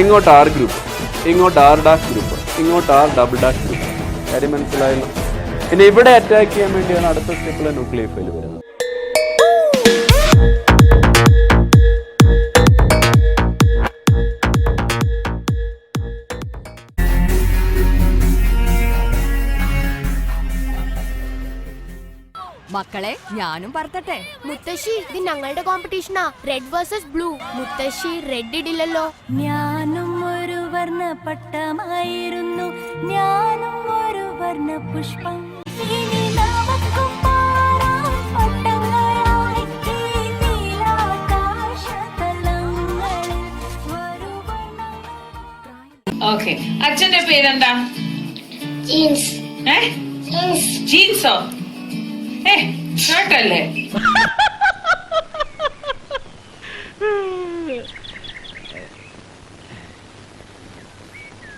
ഇങ്ങോട്ട് R group, ഇങ്ങോട്ട് R dash group, ഇങ്ങോട്ട് ആർ ഡബിൾ ഡാഷ് ഗ്രൂപ്പ്. കാര്യം മനസ്സിലായല്ലോ. പിന്നെ ഇവിടെ അറ്റാക്ക് ചെയ്യാൻ വേണ്ടിയാണ് അടുത്ത സ്റ്റെപ്പിലെ ന്യൂക്ലിയോഫൈൽ വരുന്നത്. മക്കളെ ഞാനും പറത്തട്ടെ. മുത്തശ്ശി ഇത് ഞങ്ങളുടെ കോമ്പറ്റീഷനാ, റെഡ് വേഴ്സസ് ബ്ലൂ. മുത്തശ്ശി റെഡ് ഇടില്ലല്ലോ. ഞാനും ഒരു വർണ്ണ പട്ടമായിരുന്നു, ഞാനും ഒരു വർണ്ണ പുഷ്പം. ഇനി നമുക്കും പാറാം പട്ടങ്ങളായി ഈ നീലാകാശതലങ്ങളിൽ ഒരു വർണ്ണം. ഓക്കെ, അച്ഛന്റെ പേരെന്താ? ജീൻസ്. ജീൻസോ? ഷർട്ടല്ലേ?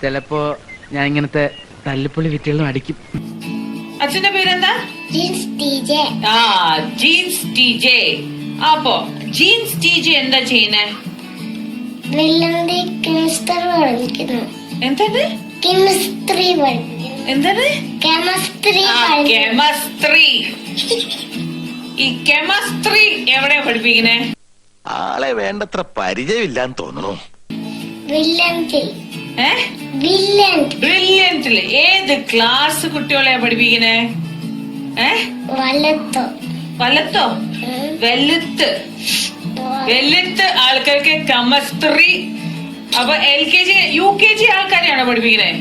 ചിലപ്പോ ഞാൻ ഇങ്ങനത്തെ തല്ലിപ്പൊളി വിറ്റുകളും അടിക്കും. അച്ഛന്റെ പേരെന്താ? ജീൻസ് ടിജെ. ആ, ജീൻസ് ടിജെ. അപ്പോ ജീൻസ് ടിജെ എന്താ ചെയ്യുന്നേ? വെള്ളന്റെ കെമിസ്ട്രി പഠിക്കുന്നു. എന്താണ് കെമിസ്ട്രി പഠിക്കുന്നു. എന്താണ്? കെമിസ്ട്രി. കെമിസ്ട്രി. ഈ കെമിസ്ട്രി എവിടെയാ പഠിപ്പിക്കുന്നേ? ആളെ വേണ്ടത്ര പരിചയമില്ലാന്ന് തോന്നുന്നു. ബ്രില്യന്റില് ഏത് ക്ലാസ് കുട്ടികളെയാ പഠിപ്പിക്കുന്നേ? വലത്തോ വലത്തോ? വെളുത്ത് ആൾക്കാർക്ക് കെമിസ്ട്രി. അപ്പൊ LKG UKG ആൾക്കാരെയാണോ പഠിപ്പിക്കുന്നേ?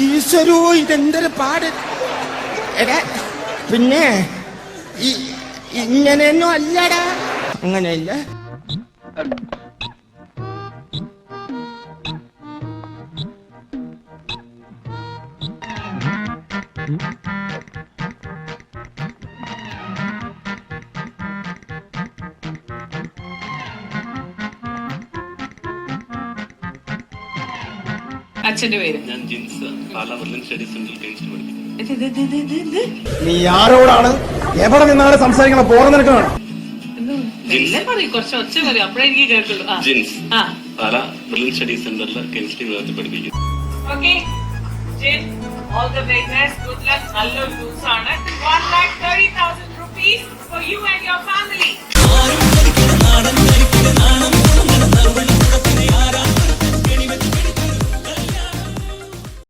ഈശ്വരോ, ഇതെന്തൊരു പാട്. പിന്നെ ഇങ്ങനെയൊന്നും അല്ലടാ, അങ്ങനെയല്ല. അച്ഛന്റെ പേര്? ഞാൻ ജിൻസ്, പാലാ ബർലിൻ സ്റ്റഡി സെന്ററിൽ കെമിസ്ട്രി പഠിപ്പിക്കുന്നു. നീ ആരോടാണ് എവിടെ നിന്നാണ് സംസാരിക്കണം? പോറ നിനക്കാണ്. കുറച്ച് ഒച്ച പറയും, അപ്പഴേ എനിക്ക് കേട്ടുള്ളൂ. ജിൻസ്, പാലാ ബർലിൻ സ്റ്റഡി സെന്ററിൽ കെമിസ്ട്രി വിഭാഗത്തിൽ പഠിപ്പിക്കുന്നു. Okay, all the very best, good luck. നല്ലൊരു ന്യൂസ് ആണ്. 1,30,000 rupees for you and your family.